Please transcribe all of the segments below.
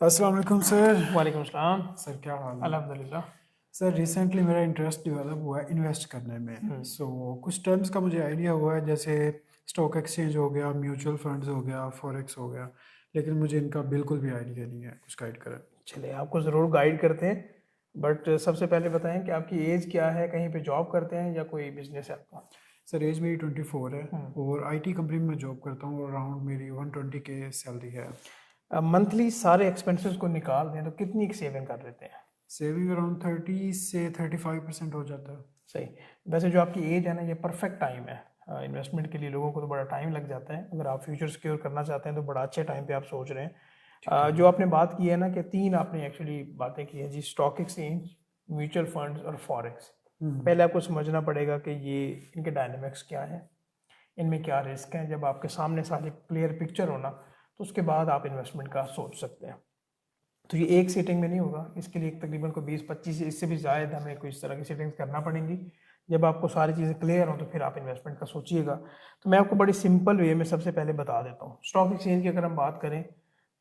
अस्सलाम वालेकुम सर। वालेकुम अस्सलाम। सर क्या हाल है? अल्हम्दुलिल्लाह। सर रिसेंटली मेरा इंटरेस्ट डेवलप हुआ है इन्वेस्ट करने में। हम्म। कुछ टर्म्स का मुझे आइडिया हुआ है, जैसे स्टॉक एक्सचेंज हो गया, म्यूचुअल फंड्स हो गया, फॉरेक्स हो गया, लेकिन मुझे इनका बिल्कुल भी आइडिया नहीं है। कुछ गाइड करें। चलिए आपको ज़रूर गाइड करते हैं, बट सबसे पहले बताएं कि आपकी एज क्या है, कहीं पे जॉब करते हैं या कोई बिजनेस है आपका? सर एज मेरी 24 है हम्म। और आईटी कंपनी में जॉब करता हूँ और अराउंड मेरी 120 के सैलरी है। मंथली सारे एक्सपेंसेस को निकाल दें तो कितनी सेविंग कर लेते हैं? सेविंग अराउंड 30 से 35% हो जाता है। सही। वैसे जो आपकी एज है ना, ये परफेक्ट टाइम है इन्वेस्टमेंट के लिए। लोगों को तो बड़ा टाइम लग जाता है, अगर आप फ्यूचर सिक्योर करना चाहते हैं तो बड़ा अच्छे टाइम पे आप सोच रहे हैं। ठीक है। जो आपने बात की है ना कि तीन आपने एक्चुअली बातें की है जी, स्टॉक एक्सचेंज, म्यूचुअल फंड्स और फॉरेक्स। हम्म। पहले आपको समझना पड़ेगा कि ये इनके डायनामिक्स क्या है, इनमें क्या रिस्क है। जब आपके सामने सारी क्लियर पिक्चर हो ना, तो उसके बाद आप इन्वेस्टमेंट का सोच सकते हैं। तो ये एक सीटिंग में नहीं होगा, इसके लिए तकरीबन को 20-25 इससे भी ज़्यादा हमें कोई इस तरह की सेटिंग्स करना पड़ेंगी। जब आपको सारी चीज़ें क्लियर हों तो फिर आप इन्वेस्टमेंट का सोचिएगा। तो मैं आपको बड़ी सिंपल वे में सबसे पहले बता देता हूँ। स्टॉक एक्सचेंज की अगर हम बात करें,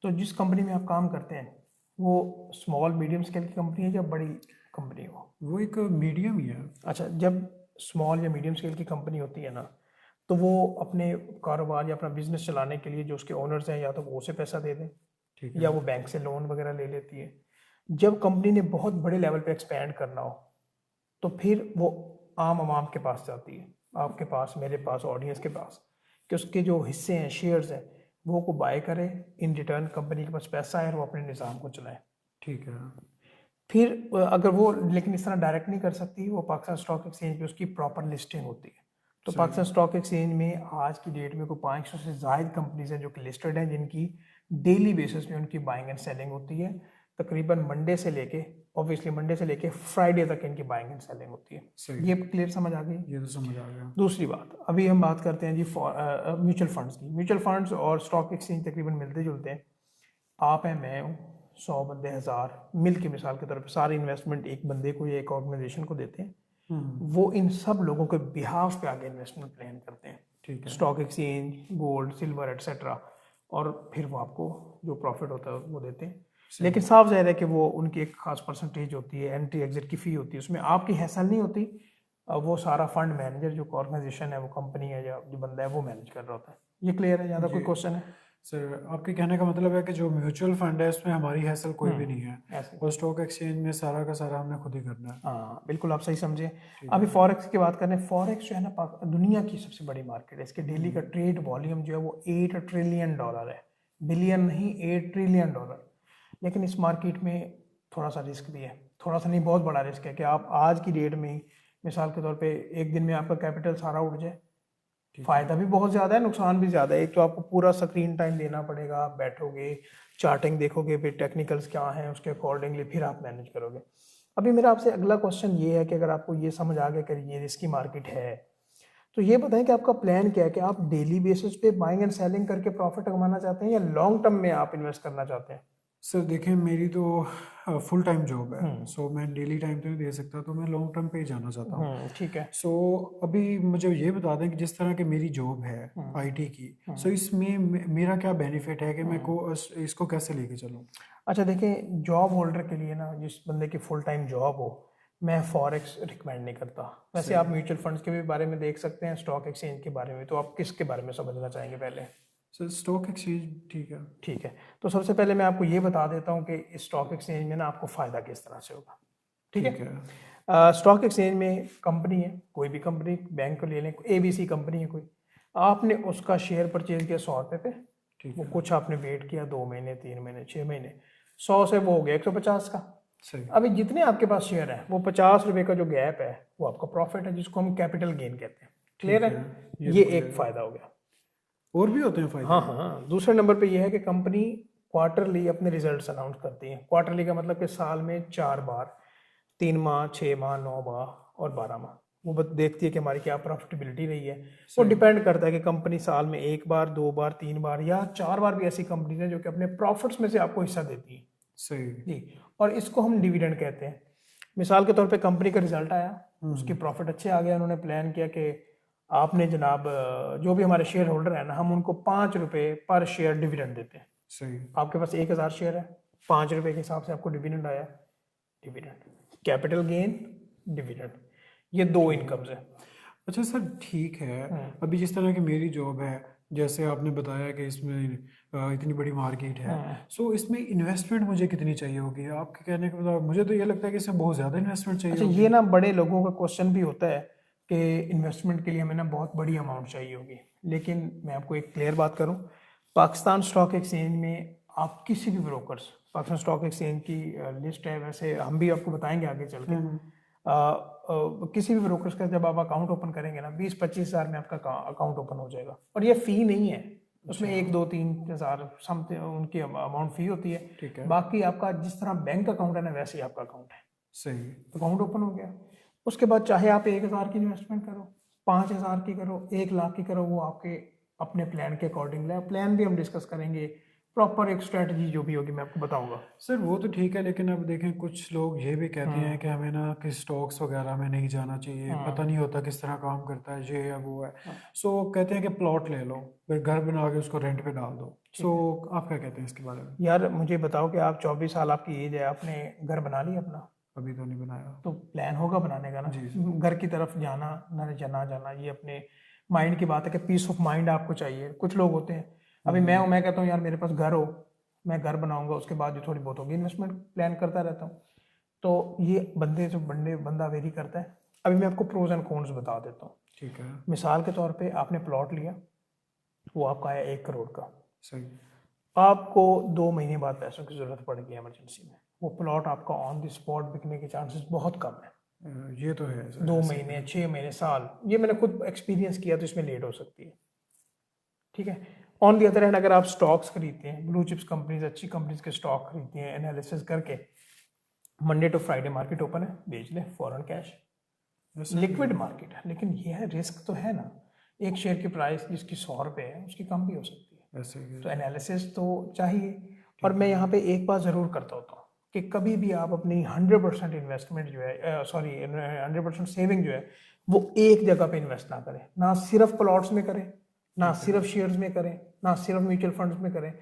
तो जिस कंपनी में आप काम करते हैं वो स्मॉल मीडियम स्केल की कंपनी है या बड़ी कंपनी हो? वो एक मीडियम ही है। अच्छा, जब स्मॉल या मीडियम स्केल की कंपनी होती है ना, तो वो अपने कारोबार या अपना बिजनेस चलाने के लिए जो उसके ओनर्स हैं, या तो वो उसे पैसा दे दें ठीक या है। वो बैंक से लोन वगैरह ले लेती है। जब कंपनी ने बहुत बड़े लेवल पे एक्सपैंड करना हो, तो फिर वो आम आवाम के पास जाती है, आपके पास, मेरे पास, ऑडियंस के पास, कि उसके जो हिस्से हैं, शेयर्स हैं, वो को बाय करे। इन रिटर्न कंपनी के पास पैसा है और वो अपने निज़ाम को चलाए। ठीक है। फिर अगर वो, लेकिन इस तरह डायरेक्ट नहीं कर सकती, वो पाकिस्तान स्टॉक एक्सचेंज पे उसकी प्रॉपर लिस्टिंग होती है। तो सही। पाकिस्तान स्टॉक एक्सचेंज में आज की डेट में कोई 500 से ज़ायद कंपनीज हैं जो कि लिस्टेड हैं, जिनकी डेली बेसिस पे उनकी बाइंग एंड सेलिंग होती है। तकरीबन मंडे से लेके, ऑब्वियसली मंडे से लेके फ्राइडे तक इनकी बाइंग एंड सेलिंग होती है। सही। ये क्लियर समझ आ गई? ये तो समझ आ गया। दूसरी बात, अभी हम बात करते हैं जी म्यूचुअल फंड्स की। म्यूचुअल फंड्स और स्टॉक एक्सचेंज तकरीबन मिलते जुलते हैं। आप हैं, मैं हूँ, 100 बंदे, 1000 मिल के मिसाल के तौर पर सारी इन्वेस्टमेंट एक बंदे को या एक ऑर्गेनाइजेशन को देते हैं। हम्म। वो इन सब लोगों के बिहाफ पे आगे इन्वेस्टमेंट प्लान करते हैं, ठीक है। Stock exchange, gold, silver, etcetera. और फिर वो आपको जो प्रॉफिट होता है वो देते हैं। सही। लेकिन साफ जाहिर है कि वो उनकी एक खास परसेंटेज होती है, एंट्री एग्जिट की फ़ी होती है, उसमें आपकी हैसल नहीं होती। वो सारा फंड मैनेजर, जो ऑर्गेनाइजेशन है, वो कंपनी है या जो बंदा है, वो मैनेज कर रहा होता है। ये क्लियर है? ज़्यादा जी कोई क्वेश्चन है? सर, आपके कहने का मतलब है कि जो म्यूचुअल फंड है उसमें हमारी हैसल कोई भी नहीं है, ऐसे। और स्टॉक एक्सचेंज में सारा का सारा हमने खुद ही करना है। हाँ बिल्कुल, आप सही समझे। ठीक अभी है। फॉरेक्स की बात करें, फॉरेक्स जो है ना, दुनिया की सबसे बड़ी मार्केट है। इसके डेली का हम्म। ट्रेड वॉल्यूम जो है वो $8 ट्रिलियन है। बिलियन नहीं, $8 ट्रिलियन। लेकिन इस मार्केट में थोड़ा सा रिस्क भी है। थोड़ा सा नहीं, बहुत बड़ा रिस्क है कि आप आज की डेट में ही, मिसाल के तौर पे, एक दिन में आपका कैपिटल सारा उड़ जाए। ठीक है। फ़ायदा भी बहुत ज़्यादा है, नुकसान भी ज़्यादा है। एक तो आपको पूरा स्क्रीन टाइम देना पड़ेगा, आप बैठोगे, चार्टिंग देखोगे, फिर टेक्निकल्स क्या हैं, उसके अकॉर्डिंगली फिर आप मैनेज करोगे। अभी मेरा आपसे अगला क्वेश्चन ये है कि अगर आपको ये समझ आ गया कि ये रिस्की मार्केट है, तो ये बताएं कि आपका प्लान क्या है, कि आप डेली बेसिस पे बाइंग एंड सेलिंग करके प्रॉफिट कमाना चाहते हैं या लॉन्ग टर्म में आप इन्वेस्ट करना चाहते हैं? सर देखिए, मेरी तो फुल टाइम जॉब है, हम्म। सो मैं डेली टाइम तो नहीं दे सकता, तो मैं लॉन्ग टर्म पे ही जाना चाहता हूँ। ठीक है। सो अभी मुझे ये बता दें कि जिस तरह की मेरी जॉब है हम्म। आईटी की, सो हम्म। इसमें मेरा क्या बेनिफिट है कि मैं हम्म। इसको कैसे लेके चलूँ? अच्छा देखें, जॉब होल्डर के लिए ना, जिस बंदे की फुल टाइम जॉब हो, मैं फॉरेक्स रिकमेंड नहीं करता। वैसे आप सही। म्यूचुअल फंड्स के भी बारे में देख सकते हैं, स्टॉक एक्सचेंज के बारे में। तो आप किसके बारे में समझना चाहेंगे पहले? सर स्टॉक एक्सचेंज ठीक है। ठीक है। तो सबसे पहले मैं आपको ये बता देता हूँ कि इस स्टॉक एक्सचेंज में ना आपको फ़ायदा किस तरह से होगा। ठीक ठीक है। है। स्टॉक एक्सचेंज में कंपनी है, कोई भी कंपनी, बैंक को ले लें, ABC कंपनी है कोई, आपने उसका शेयर परचेज किया 100 रुपये पे। ठीक वो है। कुछ आपने वेट किया, 2 महीने, 3 महीने, 6 महीने, 100 से वो हो गया 150 का। सही। अभी जितने आपके पास शेयर है, वो 50 रुपये का जो गैप है, वो आपका प्रॉफिट है, जिसको हम कैपिटल गेन कहते हैं। क्लियर ठीक है? है। ये ये तो एक क्लियर है। फ़ायदा हो गया। और भी होते हैं हाँ फायदे? हाँ, दूसरे नंबर पे ये है कि कंपनी क्वार्टरली अपने रिजल्ट्स अनाउंस करती है। क्वार्टरली का मतलब कि साल में 4 बार, 3 माह, 6 माह, 9 माह और 12 माह, वो देखती है कि हमारी क्या प्रॉफिटेबिलिटी रही है। वो सही। डिपेंड करता है कि कंपनी साल में 1 बार, 2 बार, 3 बार या 4 बार भी ऐसी कंपनीज हैं जो कि अपने प्रॉफिट्स में से आपको हिस्सा देती है सही। जी। और इसको हम डिविडेंड कहते हैं। मिसाल के तौर पे कंपनी का रिजल्ट आया, उसके हम्म। प्रॉफिट अच्छे आ गए, उन्होंने प्लान किया कि आपने जनाब, जो भी हमारे शेयर होल्डर है ना, हम उनको 5 रुपये पर शेयर डिविडेंड देते हैं। सही। आपके पास 1000 शेयर है, ₹5 के हिसाब से आपको डिविडेंड आया, डिविडेंड, कैपिटल गेन, डिविडेंड, ये 2 इनकम्स है। अच्छा सर ठीक है, अभी जिस तरह की मेरी जॉब है, जैसे आपने बताया कि इसमें इतनी बड़ी मार्केट है, सो इसमें इन्वेस्टमेंट मुझे कितनी चाहिए होगी? आपके कहने का मतलब मुझे तो ये लगता है कि इसमें बहुत ज़्यादा इन्वेस्टमेंट चाहिए अच्छा, होगी। ये ना बड़े लोगों का क्वेश्चन भी होता है कि इन्वेस्टमेंट के लिए हमें ना बहुत बड़ी अमाउंट चाहिए होगी, लेकिन मैं आपको एक क्लियर बात करूं, पाकिस्तान स्टॉक एक्सचेंज में आप किसी भी ब्रोकर्स, पाकिस्तान स्टॉक एक्सचेंज की लिस्ट है, वैसे हम भी आपको बताएंगे आगे चल के, किसी भी ब्रोकर्स का जब आप अकाउंट ओपन करेंगे ना 20-25 हज़ार में आपका अकाउंट ओपन हो जाएगा, और ये फ़ी नहीं है, उसमें 1-2-3 हज़ार समथिंग उनकी अमाउंट फ़ी होती है। ठीक है, बाकी आपका जिस तरह बैंक अकाउंट है ना वैसे ही आपका अकाउंट है, सही। अकाउंट ओपन हो गया। उसके बाद चाहे आप 1,000 की इन्वेस्टमेंट करो, 5,000 की करो, 1 लाख की करो, वो आपके अपने प्लान के अकॉर्डिंग है। प्लान भी हम डिस्कस करेंगे, प्रॉपर एक स्ट्रेटजी जो भी होगी मैं आपको बताऊंगा। सर वो तो ठीक है, लेकिन अब देखें कुछ लोग ये भी कहते हैं कि हमें ना कि स्टॉक्स वगैरह में नहीं जाना चाहिए, पता नहीं होता किस तरह काम करता है, ये है वो है। सो कहते हैं कि प्लॉट ले लो, फिर घर बना के उसको रेंट पे डाल दो। सो आप क्या कहते हैं इसके बारे में? यार मुझे बताओ कि आप 24 साल आपकी एज है, आपने घर बना लिया अपना? अभी तो नहीं बनाया। तो प्लान होगा बनाने का ना, जी घर की तरफ जाना ना जाना, ये अपने माइंड की बात है कि पीस ऑफ माइंड आपको चाहिए। कुछ लोग होते हैं, अभी मैं कहता हूँ यार मेरे पास घर हो, मैं घर बनाऊंगा, उसके बाद जो थोड़ी बहुत होगी इन्वेस्टमेंट प्लान करता रहता हूँ। तो ये बंदा वेरी करता है। अभी मैं आपको प्रोज एंड कॉन्स बता देता हूँ। ठीक है, मिसाल के तौर पे आपने प्लॉट लिया, वो आपका आया 1 करोड़ का, सही। आपको 2 महीने बाद पैसों की जरूरत पड़ गई इमरजेंसी में, वो प्लॉट आपका ऑन द स्पॉट बिकने के चांसेस बहुत कम है। ये तो है सर। 2 महीने, 6 महीने, साल, ये मैंने खुद एक्सपीरियंस किया, तो इसमें लेट हो सकती है। ठीक है। ऑन दी अदर हैंड अगर आप स्टॉक्स खरीदते हैं, ब्लू चिप्स कंपनीज, अच्छी कंपनीज के स्टॉक खरीदते हैं, एनालिसिस करके, Monday to Friday market open है, बेच ले, फॉरेन कैश, लिक्विड मार्केट है। लेकिन ये है, रिस्क तो है ना, एक शेयर की प्राइस जिसकी 100 रुपये है उसकी कम भी हो सकती है, ऐसे ही तो एनालिसिस तो चाहिए। और मैं यहाँ पे एक बात ज़रूर करता होता हूँ कि कभी भी आप अपनी 100% इन्वेस्टमेंट जो है, 100% सेविंग जो है, वो एक जगह पे इन्वेस्ट ना करें, ना सिर्फ प्लॉट्स में करें, ना सिर्फ शेयर्स में करें, ना सिर्फ म्यूचुअल फंड्स में करें।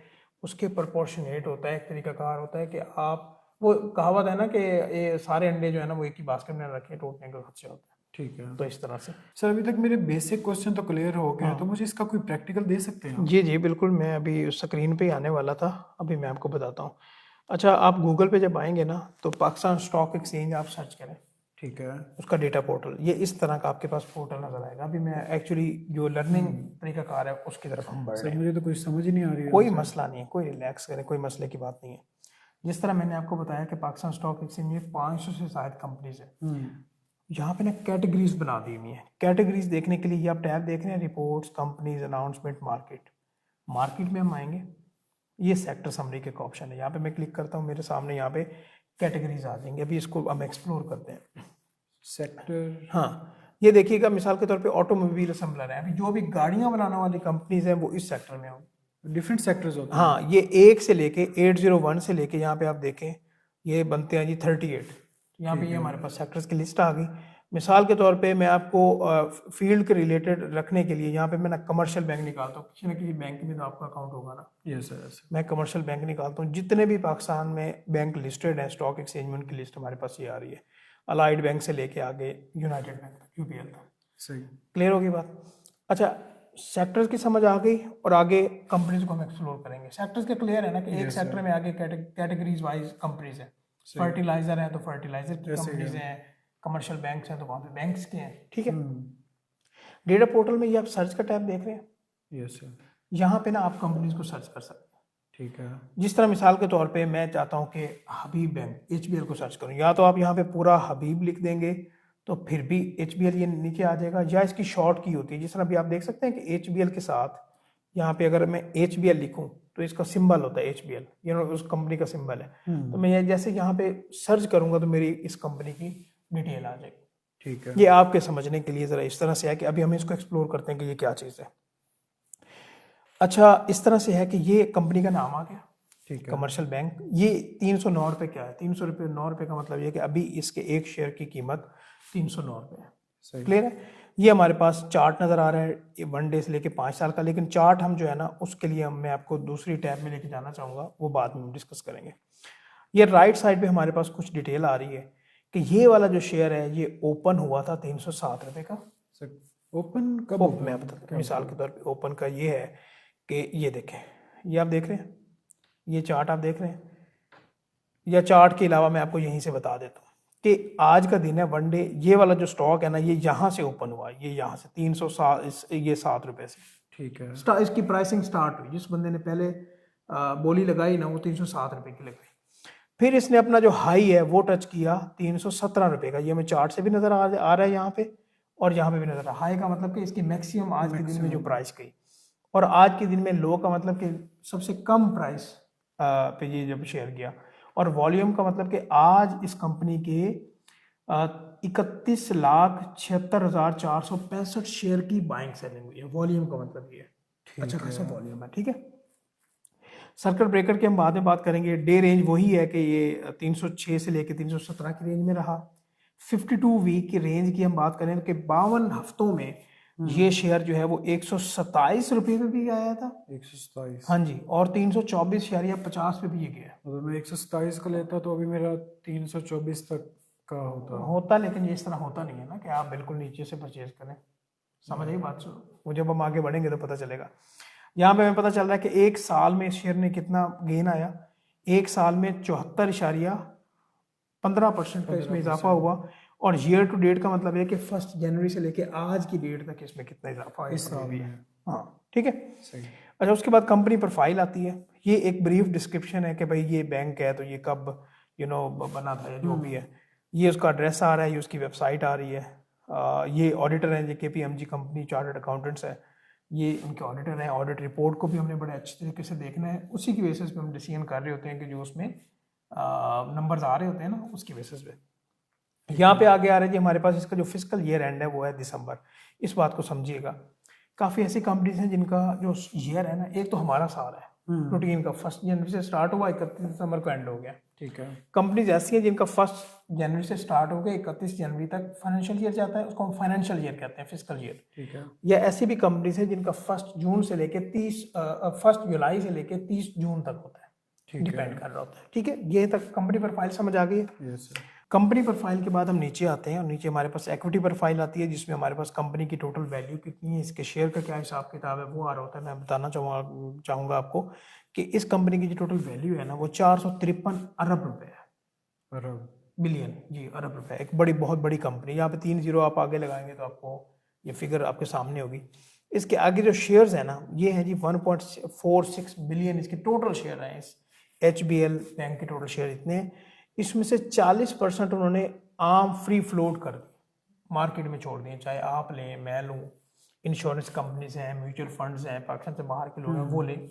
उसके प्रोपोर्शनेट होता है, एक तरीकाकार होता है कि आप, वो कहावत है ना कि ये सारे अंडे जो है ना वो एक ही बास्केट में रखें, टूटने का खदशा होता है। ठीक है। तो इस तरह से सर अभी तक मेरे बेसिक क्वेश्चन तो क्लियर हो गए हैं, तो मुझे इसका कोई प्रैक्टिकल दे सकते हैं आप? जी जी बिल्कुल, मैं अभी स्क्रीन पे ही आने वाला था, अभी मैं आपको बताता हूँ। अच्छा, आप गूगल पे जब आएंगे ना तो पाकिस्तान स्टॉक एक्सचेंज आप सर्च करें, ठीक है, उसका डेटा पोर्टल, ये इस तरह का आपके पास पोर्टल नजर आएगा। अभी मैं एक्चुअली जो लर्निंग तरीकाकार है उसकी तरफ हम बढ़ रहे सर हैं। मुझे तो कुछ समझ ही नहीं आ रही है। कोई मसला नहीं है, कोई रिलैक्स करें, कोई मसले की बात नहीं है। जिस तरह मैंने आपको बताया कि पाकिस्तान स्टॉक एक्सचेंज में 500 से शायद कंपनीज है, यहाँ पे ना कैटेगरीज बना दी हुई है। कैटेगरीज देखने के लिए ये आप टैब देख रहे हैं, reports, companies, announcement, market. Market में हम आएंगे, ये सेक्टर समरी के ऑप्शन है, यहाँ पे मैं क्लिक करता हूँ, मेरे सामने यहाँ पे कैटेगरीज आ जाएंगे। अभी इसको हम एक्सप्लोर करते हैं। सेक्टर, हाँ, ये देखिएगा, मिसाल के तौर पे ऑटोमोबाइल असेंबलर है, अभी जो भी गाड़ियाँ बनाने वाली कंपनीज हैं वो इस सेक्टर में होंगी। डिफरेंट सेक्टर्स होते हैं। हाँ, ये 1 से लेके 801 से लेके यहाँ पे आप देखें, ये बनते हैं जी 38। यहाँ पे ये हमारे पास सेक्टर्स की लिस्ट आ गई। मिसाल के तौर पे मैं आपको फील्ड के रिलेटेड रखने के लिए यहाँ पे मैं ना कमर्शियल बैंक निकालता हूँ, किसी न किसी बैंक में तो आपका अकाउंट होगा ना। Yes sir. मैं कमर्शियल बैंक निकालता हूँ, जितने भी पाकिस्तान में बैंक लिस्टेड हैं स्टॉक एक्सचेंज में, उनकी लिस्ट हमारे पास ये आ रही है, अलाइड बैंक से लेके आगे यूनाइटेड बैंक तक, यूपीएल तक। सही। क्लियर होगी बात? अच्छा, सेक्टर्स की समझ आ गई, और आगे कंपनीज को हम एक्सप्लोर करेंगे। सेक्टर्स के क्लियर है ना कि एक सेक्टर में आगे कैटेगरीज वाइज कंपनीज है। फर्टिलाइजर है तो फर्टिलाइजर की कंपनीज हैं, कमर्शियल बैंक्स हैं तो वहाँ पे बैंक्स के हैं। ठीक है। डेटा पोर्टल में ये आप सर्च का टैब देख रहे हैं, यस सर। यहाँ पे ना आप कंपनीज को सर्च कर सकते हैं। ठीक है, जिस तरह मिसाल के तौर पे मैं चाहता हूँ कि हबीब बैंक, एचबीएल को सर्च करूँ, या तो आप यहाँ पे पूरा हबीब लिख देंगे तो फिर भी एचबीएल ये नीचे आ जाएगा, या इसकी शॉर्ट की होती है। जिस तरह अभी आप देख सकते हैं कि एचबीएल के साथ यहाँ पे अगर मैं एचबीएल लिखूँ तो इसका सिंबल होता है एचबीएल, ये उस कंपनी का सिंबल है। तो मैं जैसे यहाँ पे सर्च करूँगा तो मेरी इस कंपनी की डिटेल आ जाएगी। ठीक है। ये आपके समझने के लिए ज़रा इस तरह से है कि अभी हम इसको एक्सप्लोर करते हैं कि ये क्या चीज़ है। अच्छा, इस तरह से है कि ये कंपनी का नाम आ गया, ठीक है। Commercial bank. ये 309 रुपये क्या है? 309 रुपये का मतलब ये कि अभी इसके एक शेयर की कीमत 309 रुपये है। सही। क्लियर है। ये हमारे पास चार्ट नज़र आ रहा है 1 डे से लेके 5 साल का, लेकिन चार्ट हम जो है ना उसके लिए मैं आपको दूसरी टैब में लेके जाना चाहूँगा, वो बाद में हम डिस्कस करेंगे। ये राइट साइड पे हमारे पास कुछ डिटेल आ रही है कि ये वाला जो शेयर है ये ओपन हुआ था 307 रुपये का। सर ओपन कब मैं बताता हूँ, मिसाल के तौर पे ओपन का ये है कि ये देखें, ये आप देख रहे हैं, ये चार्ट आप देख रहे हैं, या चार्ट के अलावा मैं आपको यहीं से बता देता हूँ कि आज का दिन है 1 डे, ये वाला जो स्टॉक है ना ये यहाँ से ओपन हुआ, ये यहाँ से 307 ये 7 रुपये से ठीक है। इसकी प्राइसिंग स्टार्ट हुई, जिस बंदे ने पहले बोली लगाई ना वो 307 रुपये की लगाई। फिर इसने अपना जो हाई है वो टच किया 317 रुपये का, ये हमें चार्ट से भी नज़र आ रहा है यहाँ पे, और यहाँ पे भी नज़र आ रहा है। हाई का मतलब कि इसकी मैक्सिमम आज के दिन में जो प्राइस गई, और आज के दिन में लो का मतलब कि सबसे कम प्राइस पे ये जब शेयर किया, और वॉल्यूम का मतलब कि आज इस कंपनी के 31,76,465 शेयर की बाइंग सेलिंग हुई है। वॉल्यूम का मतलब ये अच्छा खासा वॉल्यूम है, ठीक है। सर्किट ब्रेकर की हम बाद में बात करेंगे। डे रेंज वही है कि ये 306 से लेके 317 की रेंज में रहा। 52 वीक की रेंज की हम बात करें कि 52 हफ्तों में ये शेयर जो है वो 127 रुपये पे भी आया था। 127। हाँ जी, और 324.50 पे भी ये गया। अगर मैं 127 का लेता तो अभी मेरा 324 तक का होता, लेकिन ये इस तरह होता नहीं है ना कि आप बिल्कुल नीचे से परचेज करें। समझ आई बात? वो जब हम आगे बढ़ेंगे तो पता चलेगा। यहाँ पे हमें पता चल रहा है कि एक साल में इस शेयर ने कितना गेन आया, एक साल में 74.15% का इसमें इजाफा हुआ, और ईयर टू डेट का मतलब है कि 1 जनवरी से लेके आज की डेट तक इसमें कितना इजाफा है इस साल में। हाँ ठीक है। सही। अच्छा, उसके बाद कंपनी प्रोफाइल आती है। ये एक ब्रीफ डिस्क्रिप्शन है कि भाई ये बैंक है तो ये कब बना था या जो भी है। ये उसका एड्रेस आ रहा है, ये उसकी वेबसाइट आ रही है। ये ऑडिटर हैं, ये KPMG कंपनी चार्टर्ड अकाउंटेंट्स है, ये इनके ऑडिटर हैं। ऑडिट रिपोर्ट को भी हमने बड़े अच्छे तरीके से देखना है, उसी की बेसिस पे हम डिसीजन कर रहे होते हैं कि जो उसमें नंबर्स आ रहे होते हैं ना उसकी बेसिस पे। यहाँ पे आगे आ रहा है जी हमारे पास इसका जो फिजिकल ईयर एंड है वो है दिसंबर। इस बात को समझिएगा, काफ़ी ऐसी कंपनीज हैं जिनका जो ईयर है ना, एक तो हमारा साल है रूटीन का 1 जनवरी से स्टार्ट हुआ 31 दिसंबर को एंड हो गया। ठीक है। कंपनीज ऐसी हैं जिनका 1 जनवरी से स्टार्ट हो गया 31 जनवरी तक फाइनेंशियल ईयर जाता है, उसको हम फाइनेंशियल ईयर कहते हैं, फिजिकल ईयर। ठीक है। या ऐसी भी कंपनीज है जिनका 1 जून से लेके 1 जुलाई से लेके 30 जून तक होता है, डिपेंड कर रहा होता है। ठीक है, ये तक कंपनी प्रोफाइल समझ आ गई है। Yes sir. कंपनी प्रोफाइल के बाद हम नीचे आते हैं, और नीचे हमारे पास इक्विटी प्रोफाइल आती है जिसमें हमारे पास कंपनी की टोटल वैल्यू कितनी है, इसके शेयर का क्या हिसाब किताब है वो आ रहा होता है। मैं बताना चाहूँगा आपको कि इस कंपनी की जो टोटल वैल्यू है ना वो 453 अरब रुपए है। अरब? बिलियन जी, अरब रुपए। एक बहुत बड़ी कंपनी, यहाँ पे 3 जीरो आप आगे लगाएंगे तो आपको ये फिगर आपके सामने होगी। इसके आगे जो शेयर्स है ना ये है जी 1.46 बिलियन इसके टोटल शेयर हैं। इस HBL बैंक के टोटल शेयर इतने हैं, इसमें से 40% उन्होंने आम फ्री फ्लोट कर दी, मार्केट में छोड़ दिए। चाहे आप लें, मैं लूँ, इंश्योरेंस कंपनीज हैं, म्यूचुअल फंड्स हैं, पाकिस्तान से बाहर के लोग हैं वो लें,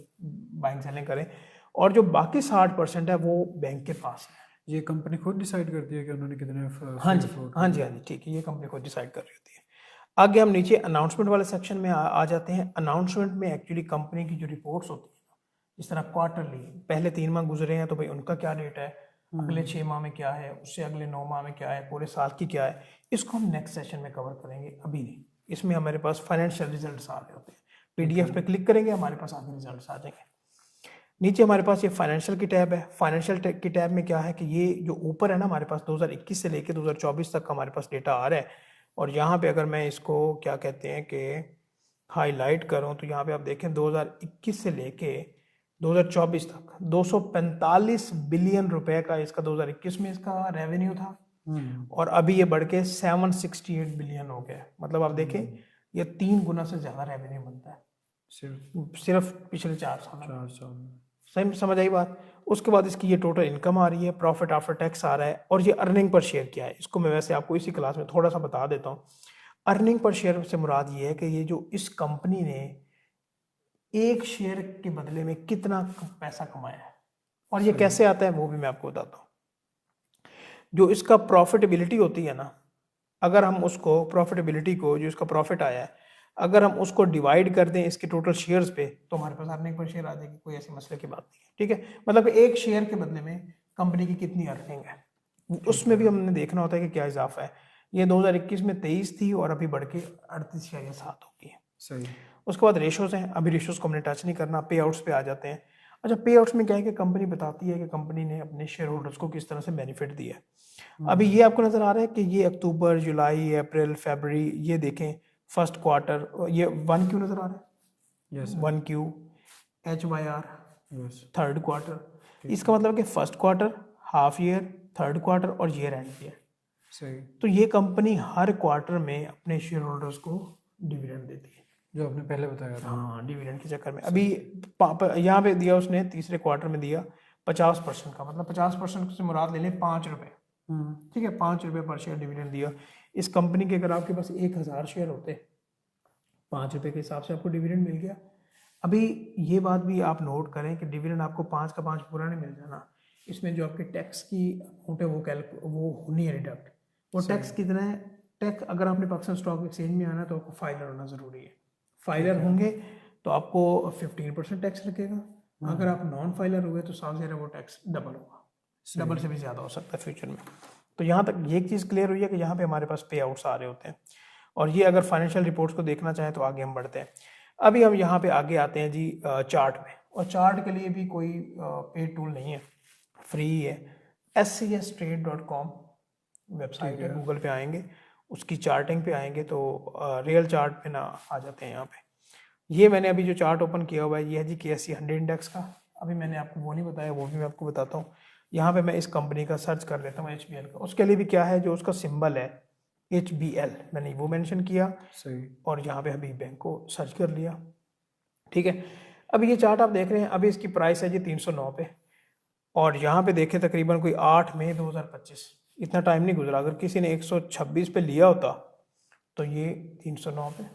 बाइंग सेलिंग करें, और जो बाकी 60% है वो बैंक के पास है। ये कंपनी खुद डिसाइड करती है कि उन्होंने कितने हाँ जी, हाँ जी, हाँ जी, ठीक है, ये कंपनी खुद डिसाइड कर रही होती है। आगे हम नीचे अनाउंसमेंट वाले सेक्शन में आ जाते हैं। अनाउंसमेंट में एक्चुअली कंपनी की जो रिपोर्ट्स होती है, जिस तरह क्वार्टरली पहले 3 माह गुजरे हैं तो भाई उनका क्या रेट है, अगले 6 माह में क्या है, उससे अगले 9 माह में क्या है, पूरे साल की क्या है, इसको हम नेक्स्ट सेशन में कवर करेंगे, अभी नहीं। इसमें हमारे पास फाइनेंशियल रिजल्ट्स आ रहे होते हैं, PDF पे क्लिक करेंगे हमारे पास आगे रिजल्ट्स आ जाएंगे। नीचे हमारे पास ये फाइनेंशियल की टैब है। फाइनेंशियल की टैब में क्या है कि ये जो ऊपर है ना हमारे पास 2021 से लेके 2024 तक का हमारे पास डेटा आ रहा है, और यहाँ पे अगर मैं इसको क्या कहते हैं कि हाईलाइट करूँ तो यहाँ पे आप देखें 2021 से लेके 2024 तक 245 बिलियन रुपए का इसका 2021 में इसका रेवेन्यू था, और अभी ये बढ़ के 768 बिलियन हो गया। मतलब आप देखें ये 3 गुना से ज़्यादा रेवेन्यू बनता है सिर्फ पिछले 4 साल में। सही समझ आई बात? उसके बाद इसकी ये टोटल इनकम आ रही है, प्रॉफिट आफ्टर टैक्स आ रहा है, और ये अर्निंग पर शेयर क्या है इसको मैं वैसे आपको इसी क्लास में थोड़ा सा बता देता हूँ। अर्निंग पर शेयर से मुराद ये है कि ये जो इस कंपनी ने एक शेयर के बदले में कितना पैसा कमाया है, और ये कैसे आता है वो भी मैं आपको बताता हूँ। जो इसका प्रॉफिटेबिलिटी होती है ना, अगर हम उसको प्रॉफिटेबिलिटी को, जो इसका प्रॉफिट आया है, अगर हम उसको डिवाइड कर दें इसके टोटल शेयर्स पे तो हमारे पास अर्निंग पर शेयर आ जाएगी। कोई ऐसे मसले की बात नहीं है, ठीक है। मतलब एक शेयर के बदले में कंपनी की कितनी अर्निंग है, उसमें भी हमने देखना होता है कि क्या इजाफा है। ये 2021 में 23 थी और अभी बढ़ के 38.7 हो गई है। सही। उसके बाद रेशोज हैं, अभी रेशोज को हमने टच नहीं करना, पे आउट्स पे आ जाते हैं। अच्छा, पे आउट्स में क्या है कि कंपनी बताती है कि कंपनी ने अपने शेयर होल्डर्स को किस तरह से बेनिफिट दिया है। अभी ये आपको नज़र आ रहा है कि ये अक्टूबर, जुलाई, अप्रैल, फरवरी, ये देखें फर्स्ट क्वार्टर, ये 1Q नज़र आ रहा है, yes 1Q, HYR, yes third quarter. इसका मतलब कि first quarter, half year, third quarter और ईयर एंड ईयर। सही। तो ये कंपनी हर क्वार्टर में अपने शेयर होल्डर्स को डिविडेंड देती है। जो आपने पहले बताया था। हाँ, डिविडेंड के चक्कर में अभी यहाँ पे दिया उसने तीसरे क्वार्टर में दिया 50% का, मतलब 50% से मुराद ले लें 5 रुपये। ठीक है, 5 रुपये पर शेयर डिविडेंड दिया। इस कंपनी के अगर आपके पास 1000 शेयर होते, 5 रुपये के हिसाब से आपको डिविडेंड मिल गया। अभी ये बात भी आप नोट करें कि डिविडेंड आपको 5 का 5 पूरा नहीं मिल जाना, इसमें जो आपके टैक्स की अमाउंट है वो होनी है डिडक्ट। वो टैक्स कितना है? टैक्स अगर आपने पाकिस्तान स्टॉक एक्सचेंज में आना तो आपको फाइलर होना ज़रूरी है। फाइलर होंगे तो आपको 15% टैक्स लगेगा। अगर आप नॉन फाइलर हुए तो साल से वो टैक्स डबल होगा, डबल से भी ज़्यादा हो सकता है फ्यूचर में। तो यहाँ तक ये एक चीज़ क्लियर हुई है कि यहाँ पे हमारे पास पे आउट्स आ रहे होते हैं। और ये अगर फाइनेंशियल रिपोर्ट्स को देखना चाहें तो आगे हम बढ़ते हैं। अभी हम यहाँ पे आगे आते हैं जी चार्ट में, और चार्ट के लिए भी कोई पेड टूल नहीं है, फ्री है। scstrade.com वेबसाइट है, गूगल पे आएंगे, उसकी चार्टिंग पे आएंगे तो रियल चार्ट पे ना आ जाते हैं यहाँ पे। ये मैंने अभी जो चार्ट ओपन किया हुआ है ये है जी KSE 100 इंडेक्स का। अभी मैंने आपको वो नहीं बताया, वो भी मैं आपको बताता हूँ। यहाँ पे मैं इस कंपनी का सर्च कर लेता हूँ HBL का। उसके लिए भी क्या है, जो उसका सिंबल है HBL, मैंने वो मेंशन किया। सही। और यहाँ पे हबीब बैंक को सर्च कर लिया। ठीक है, अभी ये चार्ट आप देख रहे हैं, अभी इसकी प्राइस है जी 309 पे, और यहाँ पे देखें तकरीबन कोई 8 मई 2025, इतना टाइम नहीं गुजरा। अगर किसी ने 126 पे लिया होता तो ये 309 पे,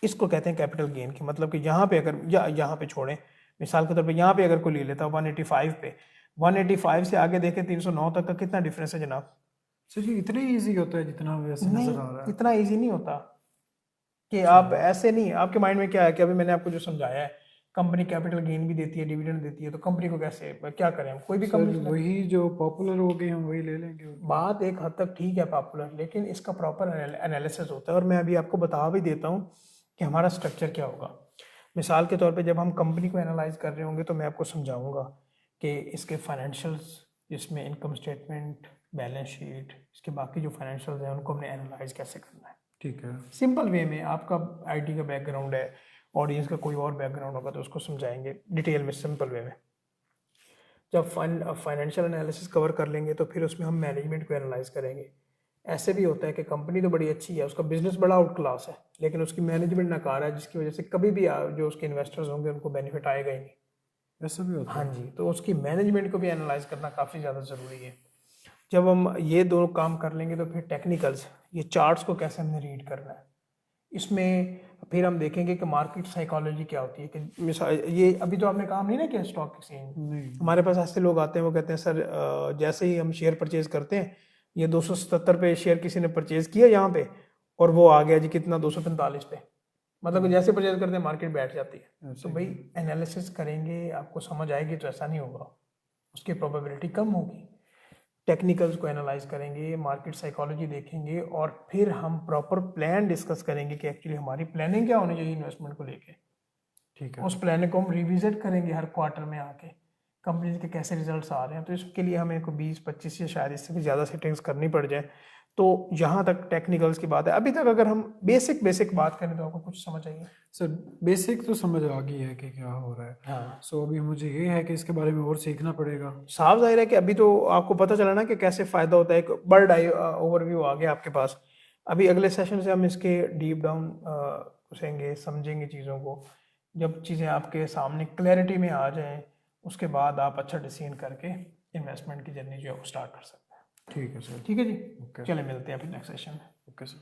इसको कहते हैं कैपिटल गेन की। मतलब कि यहाँ पे अगर यहाँ पे छोड़ें, मिसाल के तौर पे यहाँ पे अगर कोई ले लेता 185 पे, 185 से आगे देखें 309 तक का कितना डिफरेंस है जनाब? सर ये इतना इजी होता है जितना वैसे नहीं, नजर आ रहा है? इतना इजी नहीं होता कि आप ऐसे नहीं, आपके माइंड में क्या है कि अभी मैंने आपको जो समझाया है, कंपनी कैपिटल गेन भी देती है, डिविडेंड देती है, तो कंपनी को कैसे क्या करें हम? कोई भी सर कंपनी, वही जो पॉपुलर हो गए हम वही ले लेंगे। बात एक हद तक ठीक है पॉपुलर, लेकिन इसका प्रॉपर एनालिसिस होता है। और मैं अभी आपको बता भी देता हूँ कि हमारा स्ट्रक्चर क्या होगा। मिसाल के तौर पे जब हम कंपनी को एनालाइज कर रहे होंगे तो मैं आपको समझाऊंगा कि इसके फाइनेंशियल्स, जिसमें इनकम स्टेटमेंट, बैलेंस शीट, इसके बाकी जो फाइनेंशियल्स हैं उनको हमने एनालाइज कैसे करना है। ठीक है। सिंपल वे में, आपका IT का बैकग्राउंड है, ऑडियंस का कोई और बैकग्राउंड होगा तो उसको समझाएंगे डिटेल में, सिंपल वे में। जब फाइनेंशियल एनालिसिस कवर कर लेंगे तो फिर उसमें हम मैनेजमेंट को एनालाइज करेंगे। ऐसे भी होता है कि कंपनी तो बड़ी अच्छी है, उसका बिजनेस बड़ा आउट क्लास है, लेकिन उसकी मैनेजमेंट नाकार है, जिसकी वजह से कभी भी जो उसके इन्वेस्टर्स होंगे उनको बेनिफिट आएगा ही नहीं। ऐसा भी होता हाँ है? जी, तो उसकी मैनेजमेंट को भी एनालाइज करना काफ़ी ज़्यादा ज़रूरी है। जब हम ये दोनों काम कर लेंगे तो फिर टेक्निकल्स, ये चार्ट्स को कैसे हमने रीड करना है, इसमें फिर हम देखेंगे कि मार्केट साइकोलॉजी क्या होती है। कि मिसाल, ये अभी तो आपने काम नहीं ना किया स्टॉक एक्सचेंज, नहीं। हमारे पास ऐसे लोग आते हैं, वो कहते हैं सर जैसे ही हम शेयर परचेज करते हैं, ये 277 पे शेयर किसी ने परचेज किया यहाँ पे, और वो आ गया जी कितना, 245 पे, मतलब कि जैसे परचेज करते हैं मार्केट बैठ जाती है। तो भाई एनालिसिस करेंगे, आपको समझ आएगी तो ऐसा नहीं होगा, उसकी प्रोबेबिलिटी कम होगी। टेक्निकल्स को एनालाइज करेंगे, मार्केट साइकोलॉजी देखेंगे, और फिर हम प्रॉपर प्लान डिस्कस करेंगे कि एक्चुअली हमारी प्लानिंग क्या होनी चाहिए इन्वेस्टमेंट को लेके। ठीक है। उस प्लान को हम रिविजिट करेंगे हर क्वार्टर में आके, कंपनीज के कैसे रिजल्ट्स आ रहे हैं। तो इसके लिए हमें को 20-25 या शायद इससे भी ज़्यादा सेटिंग्स करनी पड़ जाए। तो यहाँ तक टेक्निकल्स की बात है। अभी तक अगर हम बेसिक बात करें तो आपको कुछ समझ आइए? सर बेसिक तो समझ आ गई है कि क्या हो रहा है। हाँ, सो अभी मुझे ये है कि इसके बारे में और सीखना पड़ेगा। साफ जाहिर है कि अभी तो आपको पता चला ना कि कैसे फ़ायदा होता है, एक बर्ड आई ओवरव्यू आ गया आपके पास। अभी अगले सेशन से हम इसके डीप डाउन घुसेंगे, समझेंगे चीज़ों को। जब चीज़ें आपके सामने क्लैरिटी में आ जाएं, उसके बाद आप अच्छा डिसीजन करके इन्वेस्टमेंट की जर्नी जो है वो स्टार्ट कर सकते हैं। ठीक है सर। ठीक है जी, ओके। चले मिलते हैं फिर नेक्स्ट सेशन में। Okay sir.